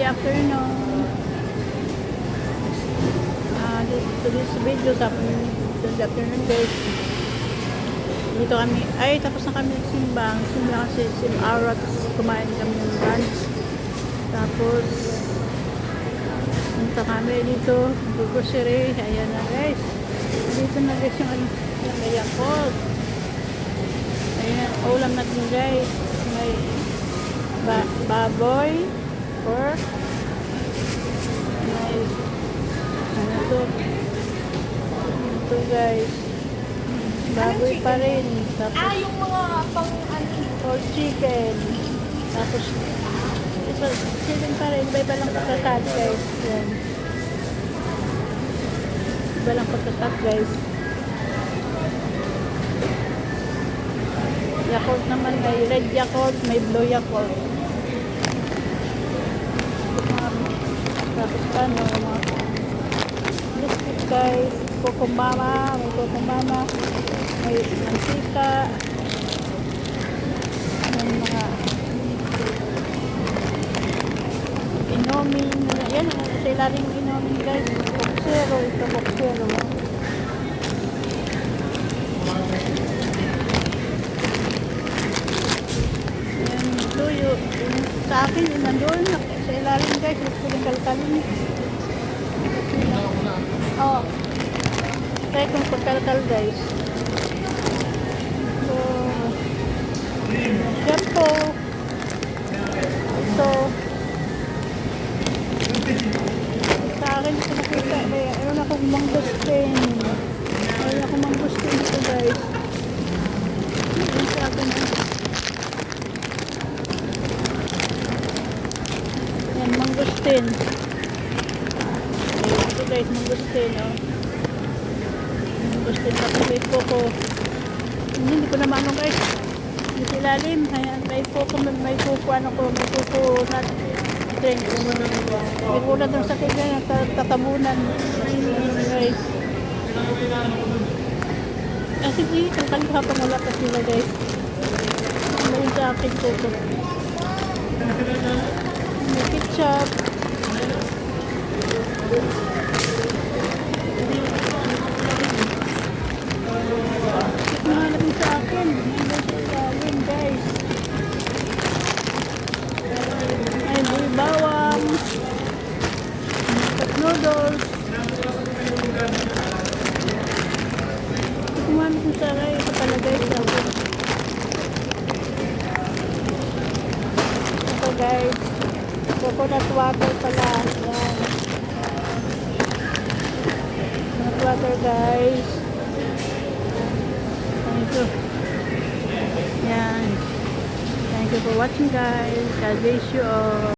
afternoon. To this video, good afternoon guys. Dito kami, ay tapos na kami simbang. Simba kasi sim-araw, tapos kumain kami ng lunch. Tapos, punta kami dito, grocery. Ayan na guys. Dito na guys yung Yakult. Ayan, ulam natin guys. May baboy, pork, may ano to? Ito guys. Baboy pa rin. Tapos, yung mga pang ano. or chicken. Tapos, chicken pa rin. Iba-iba lang pagkakat guys. Yan. Iba lang pagkakat guys. Yakult naman, may red Yakult, may blue Yakult. Tapos ano, mga biscuit guys, Kokomama, may Kokomama, may mantika, may mga inumin, yan, sa ilalim ng inumin guys, boksero, ito boksero. Yan, tuyo, sa akin, nandun, sa ilalim guys, gusto ko yung kalkalin. Oh, try kong pagkalkal guys. So, shampoo. Ito. Sa akin, ito nakita. Meron akong mangosteen. Meron akong mangosteen dito guys. Meron sa akin. Yan, mangosteen. Ito guys, mangosteen. Oh. Mangosteen. Tapos may coco. Hindi ko naman ano guys. Dito ilalim. Ayan, may coco. May coco ano ko. May coco nut drink. May coco nut sa kanya. Tatabunan. Guys. Sige, kalkal habang wala pa sila guys. Ano yun sa akin coco. May ketchup. Mahalapin sa akin. Mahalapin guys. Ay, bawang. Cup noodles. Kumamit mo sa akin. Ito pala guys. Ito guys. Coconut water pala. Yan. Coconut water guys. Ito. Yan. Thank you for watching guys. God bless you all.